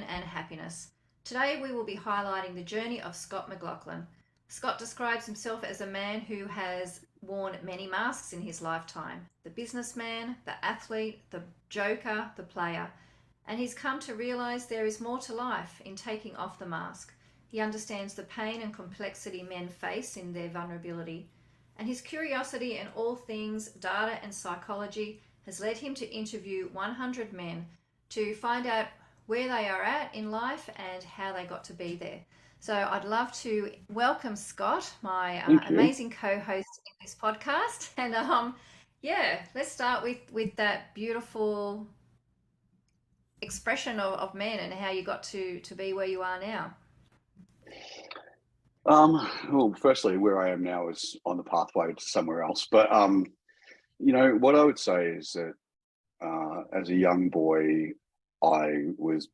and happiness. Today we will be highlighting the journey of Scott McLaughlin. Scott describes himself as a man who has worn many masks in his lifetime: the businessman, the athlete, the joker, the player. And he's come to realize there is more to life in taking off the mask. He understands the pain and complexity men face in their vulnerability. And his curiosity in all things data and psychology has led him to interview 100 men to find out where they are at in life and how they got to be there. So I'd love to welcome Scott, my Thank you. amazing co-host in this podcast. And yeah, let's start with that beautiful expression of men and how you got to be where you are now. Well, firstly, where I am now is on the pathway to somewhere else. But what I would say is that as a young boy, I was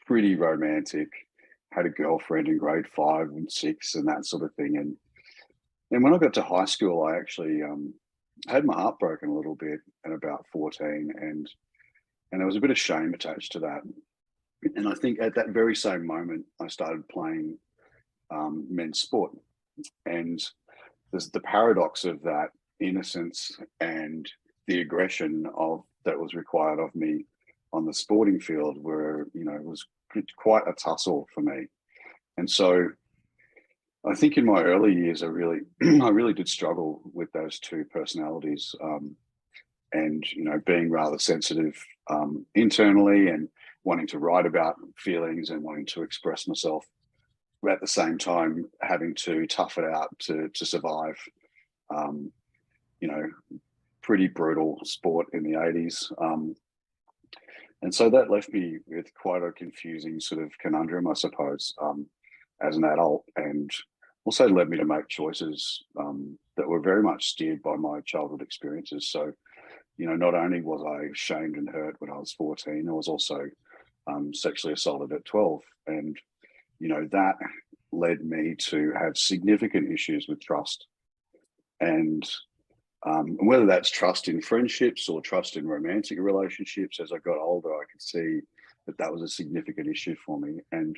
pretty romantic. Had a girlfriend in grade 5 and 6, and that sort of thing. And when I got to high school, I actually had my heart broken a little bit at about 14, and there was a bit of shame attached to that. And I think at that very same moment, I started playing men's sport. And there's the paradox of that innocence and the aggression of that was required of me on the sporting field, where it was quite a tussle for me. And so I think in my early years, I really I really did struggle with those two personalities, and being rather sensitive internally, and wanting to write about feelings and wanting to express myself, at the same time having to tough it out to survive. Um, you know, Pretty brutal sport in the 80s. And so that left me with quite a confusing sort of conundrum, I suppose, as an adult, and also led me to make choices that were very much steered by my childhood experiences. So, not only was I shamed and hurt when I was 14, I was also sexually assaulted at 12. And, that led me to have significant issues with trust. And whether that's trust in friendships or trust in romantic relationships, as I got older, I could see that that was a significant issue for me. And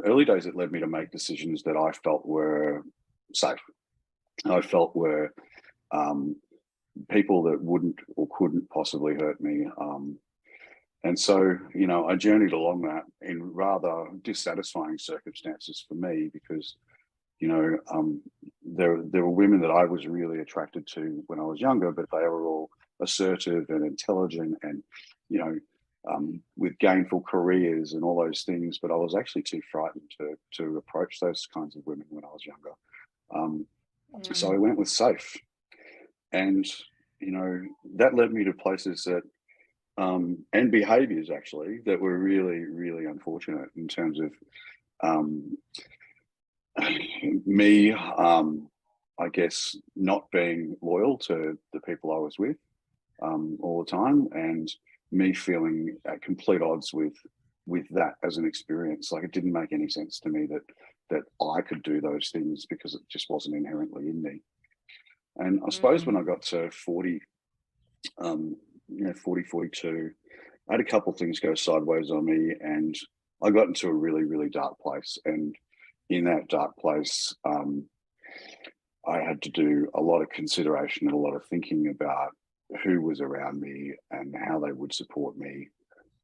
early days, it led me to make decisions that I felt were safe. I felt were people that wouldn't or couldn't possibly hurt me. And so, I journeyed along that in rather dissatisfying circumstances for me, because you know, um, there were women that I was really attracted to when I was younger, but they were all assertive and intelligent, and you know, with gainful careers and all those things. But I was actually too frightened to approach those kinds of women when I was younger. Um, so I Mm. went with safe, and that led me to places that and behaviours actually that were really really unfortunate in terms of um, me, I guess, not being loyal to the people I was with all the time, and me feeling at complete odds with that as an experience. Like, it didn't make any sense to me that I could do those things, because it just wasn't inherently in me. And I suppose when I Mm. got to 40, 40, 42, I had a couple of things go sideways on me, and I got into a really, really dark place. And in that dark place, I had to do a lot of consideration and a lot of thinking about who was around me and how they would support me,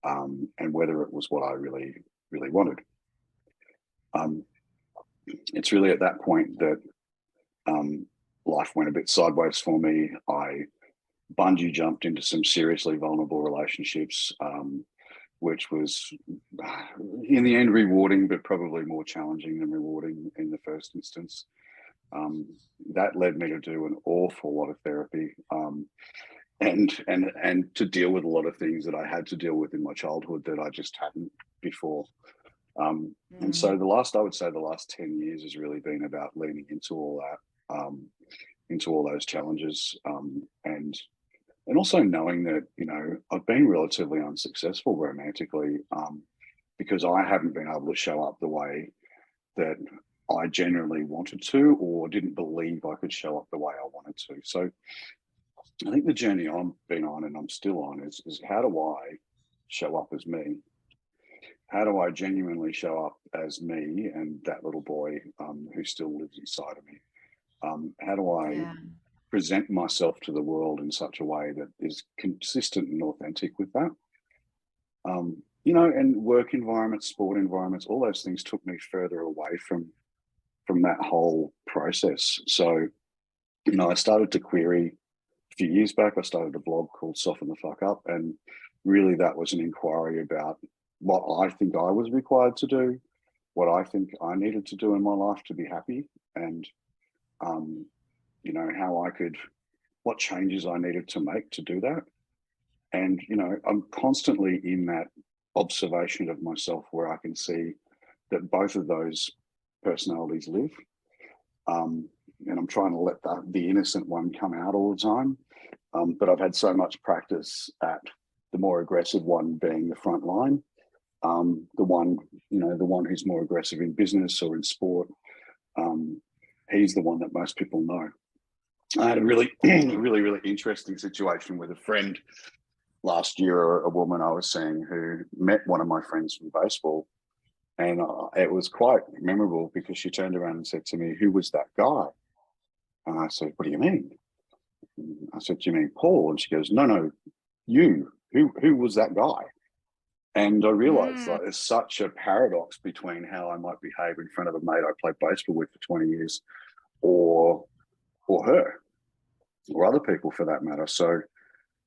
and whether it was what I really, really wanted. Um, it's really at that point that um, life went a bit sideways for me. I bungee jumped into some seriously vulnerable relationships, which was in the end rewarding, but probably more challenging than rewarding in the first instance. Um, that led me to do an awful lot of therapy, and to deal with a lot of things that I had to deal with in my childhood that I just hadn't before. And so Mm. I would say the last 10 years has really been about leaning into all that, into all those challenges, and also knowing that I've been relatively unsuccessful romantically, because I haven't been able to show up the way that I genuinely wanted to, or didn't believe I could show up the way I wanted to. So I think the journey I've been on and I'm still on is how do I show up as me? how do I genuinely show up as me and that little boy who still lives inside of me? How do I Yeah. present myself to the world in such a way that is consistent and authentic with that? And work environments, sport environments, all those things took me further away from that whole process. So, I started to query a few years back. I started a blog called Soften the Fuck Up, and really that was an inquiry about what I think I was required to do, what I think I needed to do in my life to be happy, and um, how I could, what changes I needed to make to do that. And I'm constantly in that observation of myself where I can see that both of those personalities live. And I'm trying to let the innocent one come out all the time. But I've had so much practice at the more aggressive one being the front line. The one who's more aggressive in business or in sport. Um, he's the one that most people know. I had a really, really, really interesting situation with a friend last year, a woman I was seeing who met one of my friends from baseball. And it was quite memorable because she turned around and said to me, "Who was that guy?" And I said, "What do you mean?" And I said, "Do you mean Paul?" And she goes, "No, no, you. Who was that guy?" And I realized Mm, like there's such a paradox between how I might behave in front of a mate I played baseball with for 20 years or her or other people for that matter. So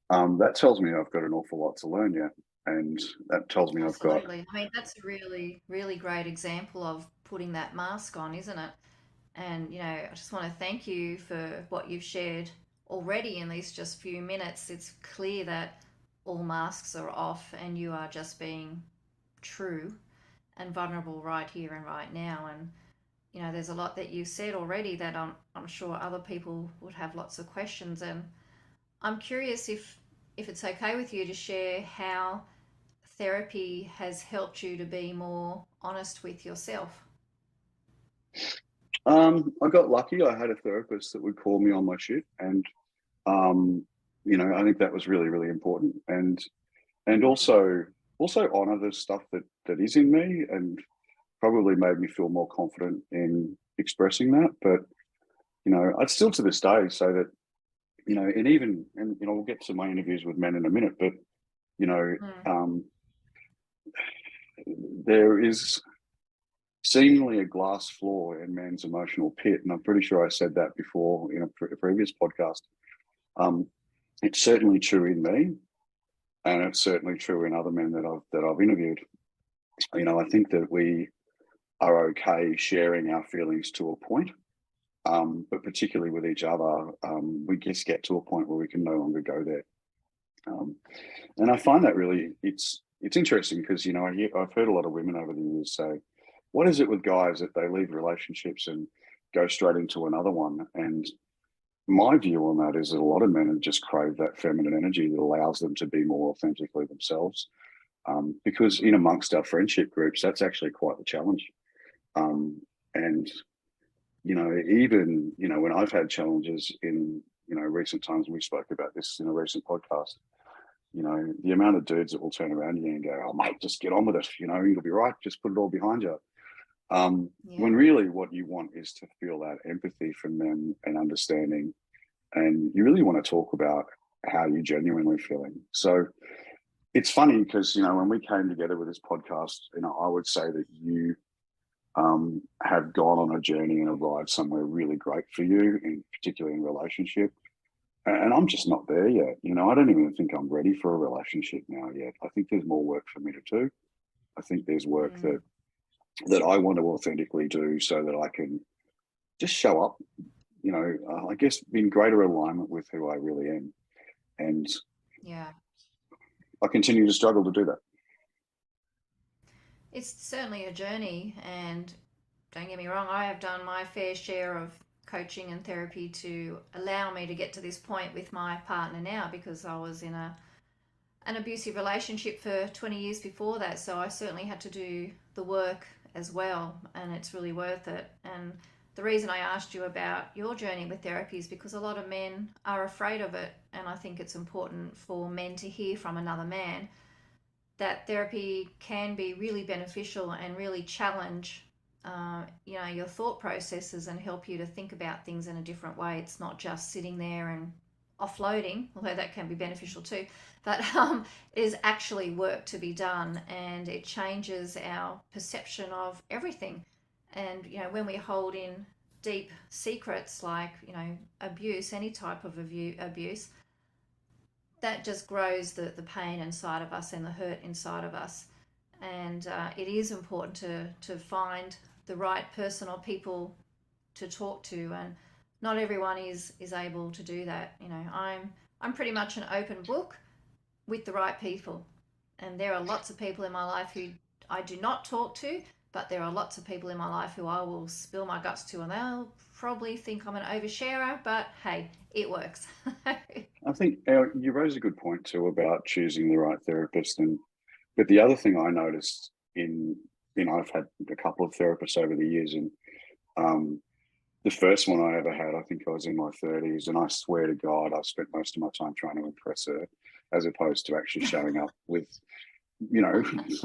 that tells me I've got an awful lot to learn yet. And that tells me I've got, absolutely. I mean, that's a really, really great example of putting that mask on, isn't it? And, I just want to thank you for what you've shared already in these just few minutes. It's clear that all masks are off and you are just being true and vulnerable right here and right now. And, there's a lot that you've said already that I'm sure other people would have lots of questions. And I'm curious if it's okay with you to share how therapy has helped you to be more honest with yourself. I got lucky. I had a therapist that would call me on my shit. And, um, I think that was really, really important. And also honor the stuff that is in me and probably made me feel more confident in expressing that. But, I'd still to this day say that, we'll get to my interviews with men in a minute, but, you know, Mm, um, there is seemingly a glass floor in man's emotional pit. And I'm pretty sure I said that before in a previous podcast. Um, it's certainly true in me, and it's certainly true in other men that I've interviewed. I think that we are okay sharing our feelings to a point, but particularly with each other, we just get to a point where we can no longer go there. Um, and I find that really it's interesting because I've heard a lot of women over the years say, "What is it with guys that they leave relationships and go straight into another one?" And my view on that is that a lot of men just crave that feminine energy that allows them to be more authentically themselves. Because in mm, amongst our friendship groups, that's actually quite the challenge. Um, and even when I've had challenges in recent times, and we spoke about this in a recent podcast. The amount of dudes that will turn around to you and go, "Oh, mate, just get on with it. You'll be right. Just put it all behind you." When yeah. really what you want is to feel that empathy from them and understanding, and you really want to talk about how you're genuinely feeling. So it's funny because when we came together with this podcast, I would say that you have gone on a journey and arrived somewhere really great for you, in particularly in relationship. And I'm just not there yet. I don't even think I'm ready for a relationship now yet. I think there's more work for me to do. I think there's work Mm, that I want to authentically do so that I can just show up, I guess in greater alignment with who I really am. And yeah. I continue to struggle to do that. It's certainly a journey, and don't get me wrong, I have done my fair share of coaching and therapy to allow me to get to this point with my partner now because I was in an abusive relationship for 20 years before that. So I certainly had to do the work as well, and it's really worth it. And the reason I asked you about your journey with therapy is because a lot of men are afraid of it, and I think it's important for men to hear from another man that therapy can be really beneficial and really challenge, your thought processes and help you to think about things in a different way. It's not just sitting there and offloading, although that can be beneficial too. But it is actually work to be done, and it changes our perception of everything. And when we hold in deep secrets like abuse, any type of abuse, that just grows the pain inside of us and the hurt inside of us. And it is important to find the right person or people to talk to, and not everyone is able to do that. I'm pretty much an open book with the right people, and there are lots of people in my life who I do not talk to, but there are lots of people in my life who I will spill my guts to, and they'll probably think I'm an oversharer, but hey, it works. I think you raise a good point too about choosing the right therapist, but the other thing I noticed I've had a couple of therapists over the years, and the first one I ever had, I think I was in my 30s, and I swear to God, I spent most of my time trying to impress her, as opposed to actually showing up with, Yes.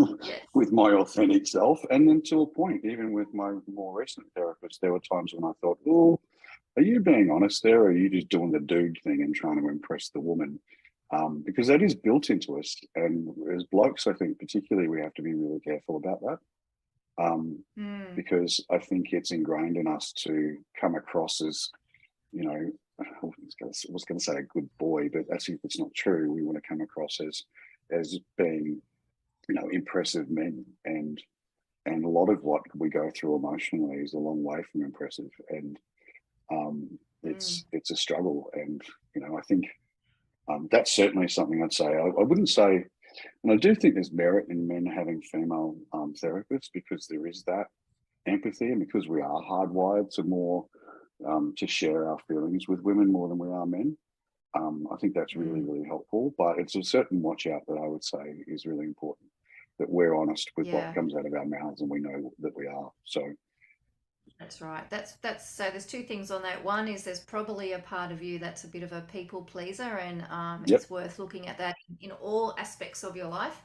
with my authentic self. And then to a point, even with my more recent therapist, there were times when I thought, oh, are you being honest there, or are you just doing the dude thing and trying to impress the woman? Because that is built into us. And as blokes, I think particularly we have to be really careful about that. Mm, Because I think it's ingrained in us to come across as, I was going to say a good boy, but actually it's not true. We want to come across as being, impressive men, and a lot of what we go through emotionally is a long way from impressive, and mm, it's a struggle, and I think that's certainly something I'd say. I wouldn't say, and I do think there's merit in men having female therapists, because there is that empathy, and because we are hardwired to more to share our feelings with women more than we are men. I think that's really, mm. really helpful, but it's a certain watch out that I would say is really important, that we're honest with what Yeah. comes out of our mouths, and we know that we are. So, That's right. That's so. There's two things on that. One is there's probably a part of you that's a bit of a people pleaser, and yep. it's worth looking at that in all aspects of your life.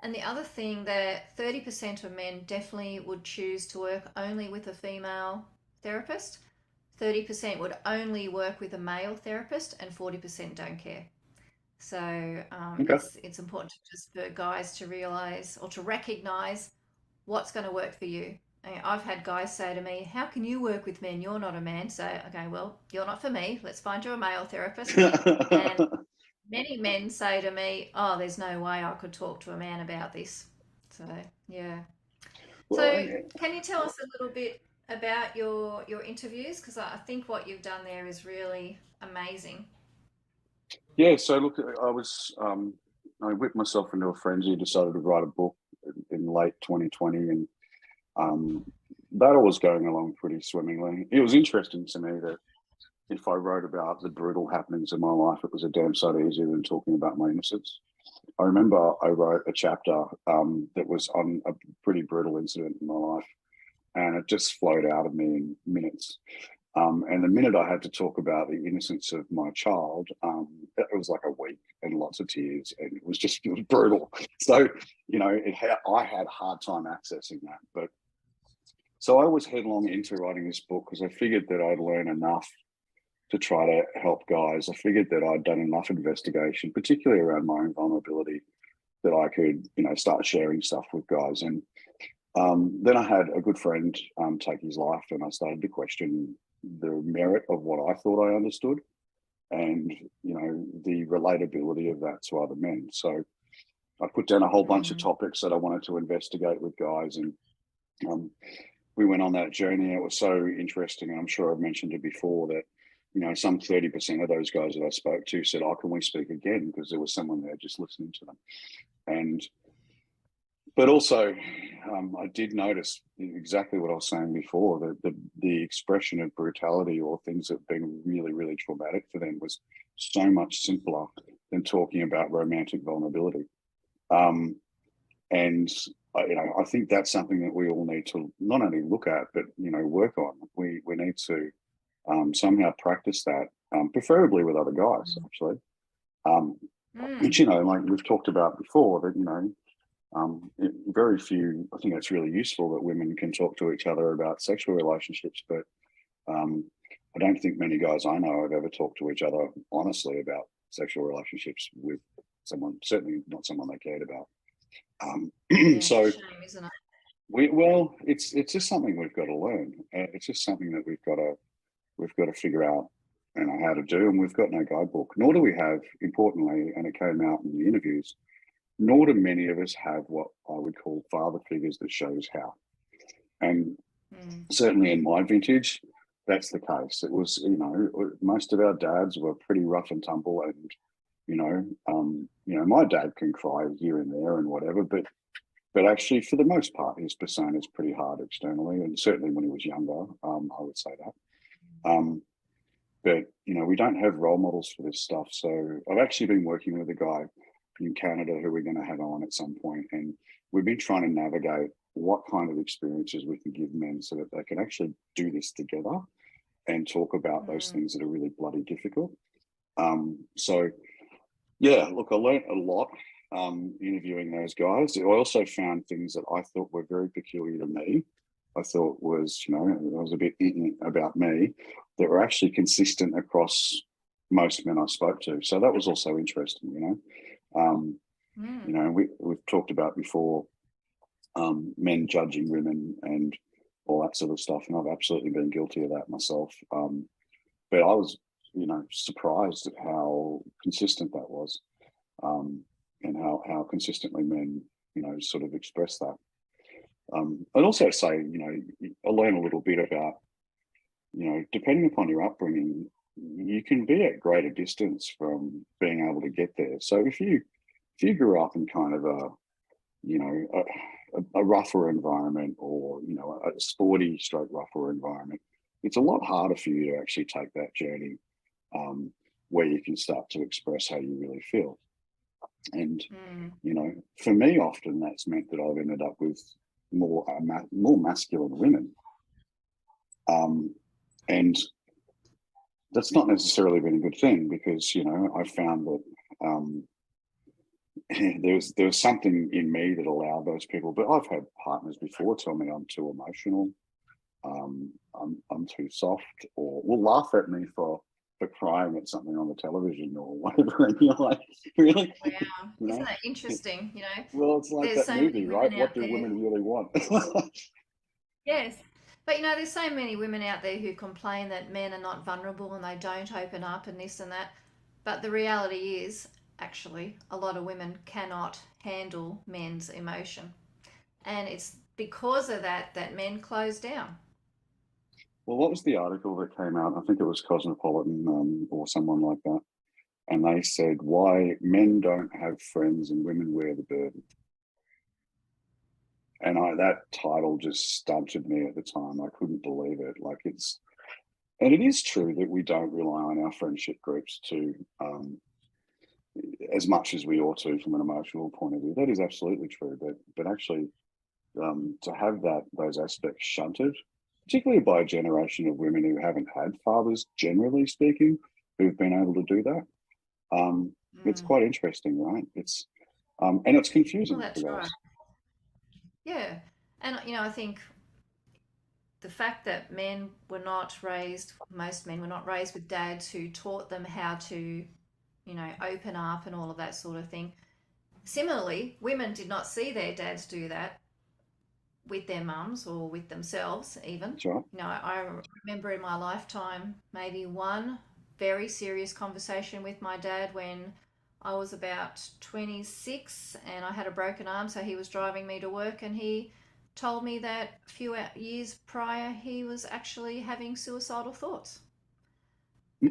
And the other thing, that 30% of men definitely would choose to work only with a female therapist. 30% would only work with a male therapist, and 40% don't care. So Okay. it's important to just for guys to realize or to recognize what's going to work for you. I've had guys say to me, "How can you work with men? You're not a man." So, okay, well, you're not for me. Let's find you a male therapist. And many men say to me, "Oh, there's no way I could talk to a man about this." So, yeah. Well, So, can you tell us a little bit about your interviews? Because I think what you've done there is really amazing. yeah. So look, I whipped myself into a frenzy, decided to write a book in late 2020, and um, that all was going along pretty swimmingly. It was interesting to me that if I wrote about the brutal happenings of my life, it was a damn sight easier than talking about my innocence. I remember I wrote a chapter that was on a pretty brutal incident in my life, and it just flowed out of me in minutes. And the minute I had to talk about the innocence of my child, it was like a week and lots of tears, and it was brutal. So, I had a hard time accessing that. But so I was headlong into writing this book because I figured that I'd learn enough to try to help guys. I figured that I'd done enough investigation, particularly around my own vulnerability, that I could, start sharing stuff with guys. And then I had a good friend take his life, and I started to question the merit of what I thought I understood, and the relatability of that to other men. So I put down a whole bunch of Mm, topics that I wanted to investigate with guys, and um, we went on that journey. It was so interesting, and I'm sure I've mentioned it before that some 30% of those guys that I spoke to said, "Oh, can we speak again?" Because there was someone there just listening to them, and but also, I did notice exactly what I was saying before, that the expression of brutality or things that have been really, really traumatic for them was so much simpler than talking about romantic vulnerability. Um, and I think that's something that we all need to not only look at, but work on. We need to somehow practice that, preferably with other guys, actually. Um, mm, which like we've talked about before, that Very few. I think it's really useful that women can talk to each other about sexual relationships, but um, I don't think many guys I know have ever talked to each other honestly about sexual relationships with someone. Certainly not someone they cared about. Yeah, it's a So shame, isn't it? it's just something we've got to learn. It's just something that we've got to figure out, how to do, and we've got no guidebook. Nor do we have, importantly, and it came out in the interviews. Nor do many of us have what I would call father figures that shows how. And Mm, certainly in my vintage, that's the case. It was, most of our dads were pretty rough and tumble, and my dad can cry here and there and whatever, but actually, for the most part, his persona is pretty hard externally, and certainly when he was younger, I would say that. But we don't have role models for this stuff. So I've actually been working with a guy in Canada who we're going to have on at some point, and we've been trying to navigate what kind of experiences we can give men so that they can actually do this together and talk about those mm, things that are really bloody difficult. So yeah, look, I learned a lot interviewing those guys. I also found things that I thought were very peculiar to me. I thought was, I was a bit about me that were actually consistent across most men I spoke to. So that was also interesting. mm. We've talked about before men judging women and all that sort of stuff, and I've absolutely been guilty of that myself. But I was, surprised at how consistent that was, and how consistently men, sort of express that. I'd also say, I learn a little bit about, depending upon your upbringing, you can be at greater distance from being able to get there. So if you grew up in kind of a rougher environment, or a sporty stroke rougher environment, it's a lot harder for you to actually take that journey, um, where you can start to express how you really feel. And Mm. for me, often that's meant that I've ended up with more masculine women, and that's not necessarily been a good thing, because I found that there was something in me that allowed those people. But I've had partners before tell me I'm too emotional, I'm too soft, or will laugh at me for crying at something on the television or whatever. And you're like, really, Wow. you Isn't know? that interesting? Well, it's like There's that so many movie, right? women What out do there. women really want? Yes. But there's so many women out there who complain that men are not vulnerable and they don't open up and this and that. But the reality is, actually, a lot of women cannot handle men's emotion. And it's because of that that men close down. Well, what was the article that came out? I think it was Cosmopolitan, or someone like that. And they said why men don't have friends and women wear the burden. And that title just stunted me at the time. I couldn't believe it. And it is true that we don't rely on our friendship groups to, as much as we ought to from an emotional point of view. That is absolutely true. But actually, to have those aspects shunted, particularly by a generation of women who haven't had fathers, generally speaking, who've been able to do that, it's Mm. quite interesting, right? And it's Well, confusing that's for right. guys. Yeah. And, I think the fact that most men were not raised with dads who taught them how to, open up and all of that sort of thing. Similarly, women did not see their dads do that with their mums or with themselves, even. That's right. I remember in my lifetime maybe one very serious conversation with my dad when I was about 26 and I had a broken arm, so he was driving me to work and he told me that a few years prior he was actually having suicidal thoughts.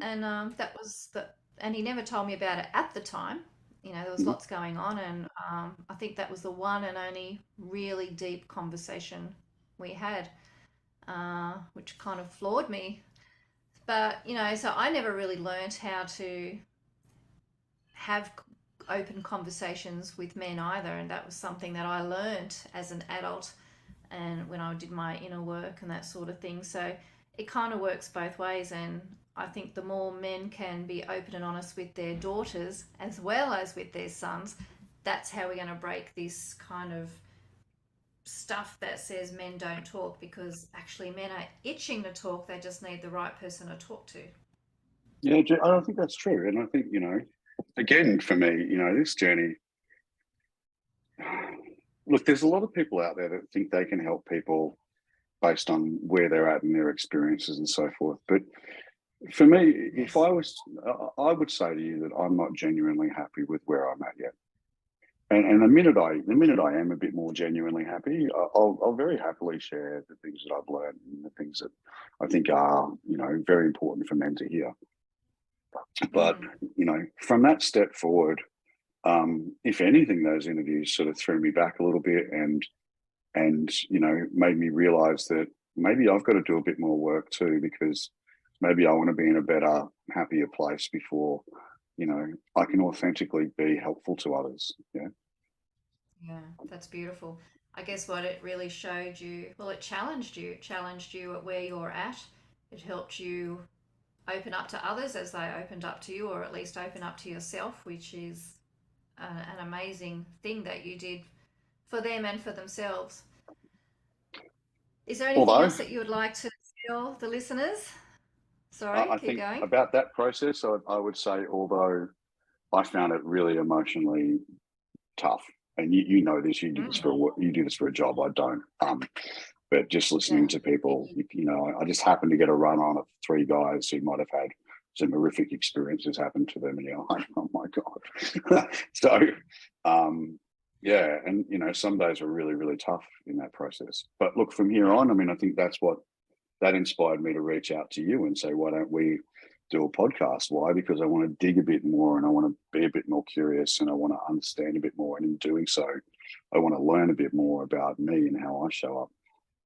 And that was the, and he never told me about it at the time. There was Mm-hmm. lots going on, and I think that was the one and only really deep conversation we had, which kind of floored me. But so I never really learned how to have open conversations with men either, and that was something that I learned as an adult and when I did my inner work and that sort of thing. So it kind of works both ways. And I think the more men can be open and honest with their daughters as well as with their sons, that's how we're going to break this kind of stuff that says men don't talk, because actually men are itching to talk. They just need the right person to talk to. Yeah, I don't think that's true. And I think, again, for me, this journey, look, there's a lot of people out there that think they can help people based on where they're at and their experiences and so forth. But for me, if Yes. I would say to you that I'm not genuinely happy with where I'm at yet. And the minute I am a bit more genuinely happy, I'll very happily share the things that I've learned and the things that I think are, very important for men to hear. But, Mm. from that step forward, if anything, those interviews sort of threw me back a little bit and made me realize that maybe I've got to do a bit more work too, because maybe I want to be in a better, happier place before, I can authentically be helpful to others. Yeah. Yeah, that's beautiful. I guess what it really showed you, well, it challenged you. It challenged you at where you're at. It helped you open up to others as they opened up to you, or at least open up to yourself, which is an amazing thing that you did for them and for themselves. Is there anything Although else that you would like to tell the listeners? Sorry, I keep think going. about that process, I would say, although I found it really emotionally tough, and you know this, Mm, you do this for a job. I don't. But just listening yeah. to people, I just happened to get a run on of three guys who might have had some horrific experiences happen to them, and you're like, oh my god. So, yeah, and some days were really, really tough in that process. But look, from here on, I mean, I think that inspired me to reach out to you and say, why don't we do a podcast? Why? Because I want to dig a bit more and I want to be a bit more curious and I want to understand a bit more. And in doing so, I want to learn a bit more about me and how I show up.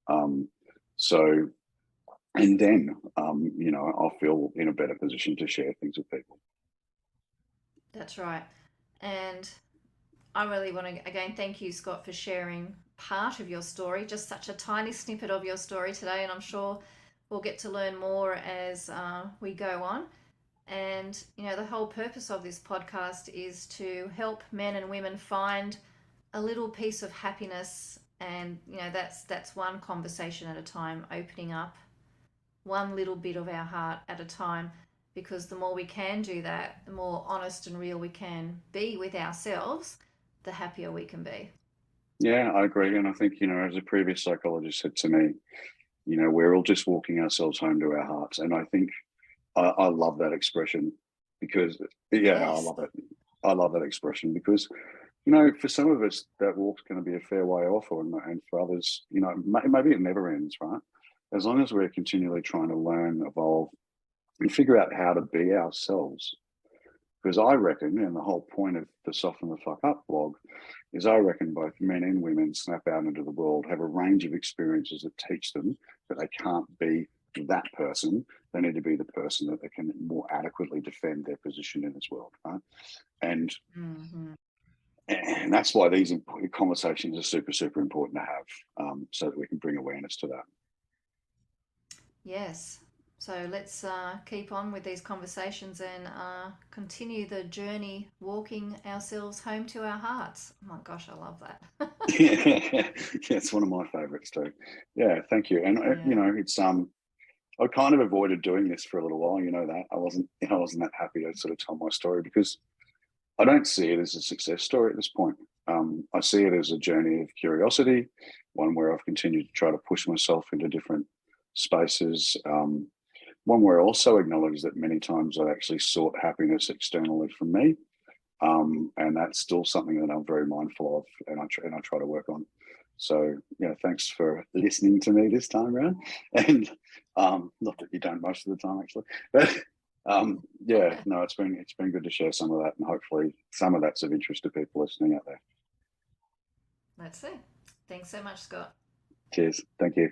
Um, so, and then, I'll feel in a better position to share things with people. That's right. And I really want to again thank you, Scott, for sharing part of your story, just such a tiny snippet of your story today. And I'm sure we'll get to learn more as we go on. And, the whole purpose of this podcast is to help men and women find a little piece of happiness. And, that's one conversation at a time, opening up one little bit of our heart at a time. Because the more we can do that, the more honest and real we can be with ourselves, the happier we can be. Yeah, I agree. And I think, as a previous psychologist said to me, we're all just walking ourselves home to our hearts. And I think I love that expression because, yeah, I Yes. love it. I love that expression because, for some of us, that walk's going to be a fair way off, and for others, maybe it never ends, right? As long as we're continually trying to learn, evolve, and figure out how to be ourselves. Because I reckon, and the whole point of the Soften the Fuck Up blog is I reckon both men and women snap out into the world, have a range of experiences that teach them that they can't be that person. They need to be the person that they can more adequately defend their position in this world, right? And Mm-hmm. and that's why these conversations are super, super important to have, so that we can bring awareness to that. Yes. So let's keep on with these conversations and continue the journey walking ourselves home to our hearts. Oh my gosh, I love that. Yeah, it's one of my favorites too. Yeah, thank you. And Yeah. it's I kind of avoided doing this for a little while. You know that I wasn't that happy to sort of tell my story because I don't see it as a success story at this point. I see it as a journey of curiosity, one where I've continued to try to push myself into different spaces. One where I also acknowledge that many times I actually sought happiness externally from me, and that's still something that I'm very mindful of, and I try to work on. So yeah, thanks for listening to me this time around, and not that you don't most of the time actually, but yeah, no, it's been good to share some of that, and hopefully some of that's of interest to people listening out there. Let's see. Thanks so much, Scott. Cheers, thank you.